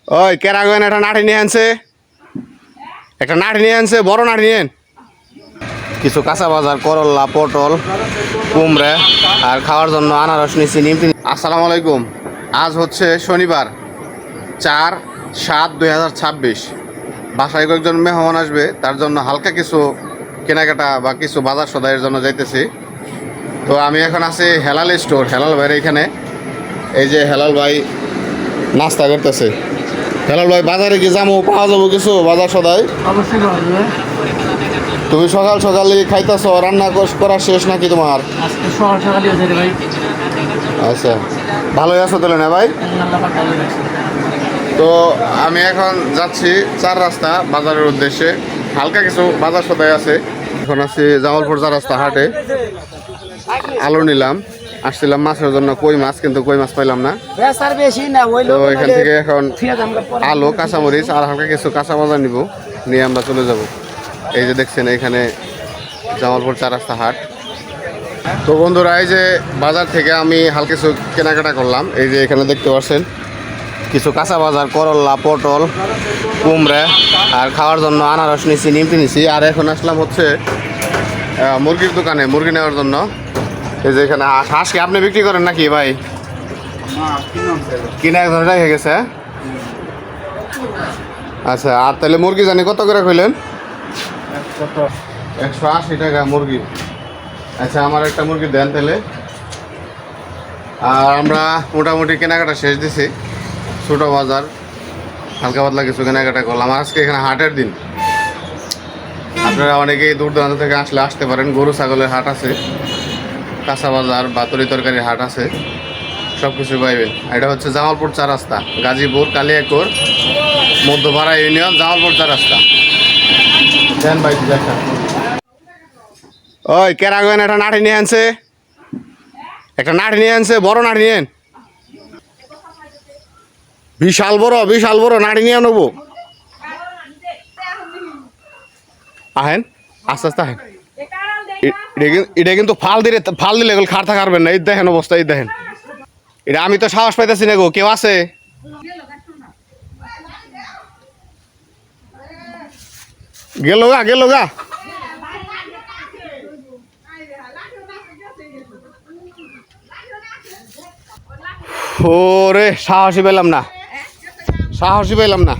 ওই কেরাগন একটা নাটি নিয়ে আনছে, একটা নাটি নিয়ে আনছে, বড় নাটি নিয়ে আন। কিছু কাঁচা বাজার, করল্লা, পটল, কুমড়া আর খাওয়ার জন্য আনারস নিচ্ছি, নিমতি। আসসালামু আলাইকুম। আজ হচ্ছে শনিবার 4/7/2026। বাসায় কয়েকজন মেহমান আসবে, তার জন্য হালকা কিছু কেনাকাটা বা কিছু বাজার সদাইয়ের জন্য যাইতেছি। তো আমি এখন আছি হেলাল স্টোর, হেলাল ভাইয়ের এখানে। এই যে হেলাল ভাই নাস্তা করতেছে। হেলাল ভাই, বাজারে কি যাবো, পাওয়া যাবো কিছু বাজার সদাই? অবশ্যই পাওয়া যাবে। তুমি সকাল সকালে খাইতেছো, রান্না করা শেষ নাকি তোমার? আজকে সকাল সকালই হয়েছে রে ভাই। আচ্ছা, ভালোই আছো তাহলে না ভাই? আল্লাহ পাক ভালো রাখছে। তো আমি এখন যাচ্ছি 4 রাস্তা বাজারের উদ্দেশ্যে। হালকা কিছু বাজার সদাই আছে। এখন আছি জামালপুর 4 রাস্তা হাটে। আলু নিলাম, আসছিলাম মাছের জন্য, কই মাছ, কিন্তু কই মাছ পাইলাম না। তো এখান থেকে এখন আলু, কাঁচামরিচ আর হালকা কিছু কাঁচা বাজার নিব, নিয়ে আমরা চলে যাব। এই যে দেখছেন এখানে জামালপুর 4 রাস্তা হাট। তো বন্ধুরা, এই যে বাজার থেকে আমি হালকা কিছু কেনাকাটা করলাম। এই যে এখানে দেখতে পাচ্ছেন কিছু কাঁচা বাজার, করল্লা, পটল, কুমড়া আর খাওয়ার জন্য আনারস নিচ্ছি, নিমতি নিচ্ছি। আর এখন আসলাম হচ্ছে মুরগির দোকানে, মুরগি নেওয়ার জন্য। এই যে এখানে হাঁস কি আপনি বিক্রি করেন নাকি ভাই? কিনা এক ধরে রেখে গেছে। আচ্ছা, আর তাহলে মুরগি জানি কত করে কইলেন? 180 টাকা মুরগি। আচ্ছা, আমার একটা মুরগি দেন তাহলে। আর আমরা মোটামুটি কেনাকাটা শেষ দিছি। ছোটো বাজার, হালকা পাতলা কিছু কেনাকাটা করলাম। আজকে এখানে হাটের দিন, আপনারা অনেকেই দূর দূরান্ত থেকে আসতে পারেন। গরু ছাগলের হাট আছে, কাঁচা বাজার বা তরকারির হাট আছে, সব কিছু পাইবেন। এটা হচ্ছে জামালপুর 4 রাস্তা, গাজীপুর কালিয়াকৈর মধ্যপাড়া ইউনিয়ন, জামালপুর 4 রাস্তা। দেন ভাই দেখা। ওই কেরাগন একটা নাটি নিয়ে আনছে, একটা নাটি নিয়ে আনছে, বড় নাটি নিয়ে আন। বিশাল বড় নাটি নিয়ে নেবো। আহেন, আস্তে আস্তে আহেন। এটা কিন্তু ফাল দিলে এগুলো খার থাকারবেন না। এই দেখেন অবস্থা, এই দেখেন। এটা আমি তো সাহস পাইতেছি না গো। কেউ আছে? গেল গা। ওরে সাহসই পেলাম না।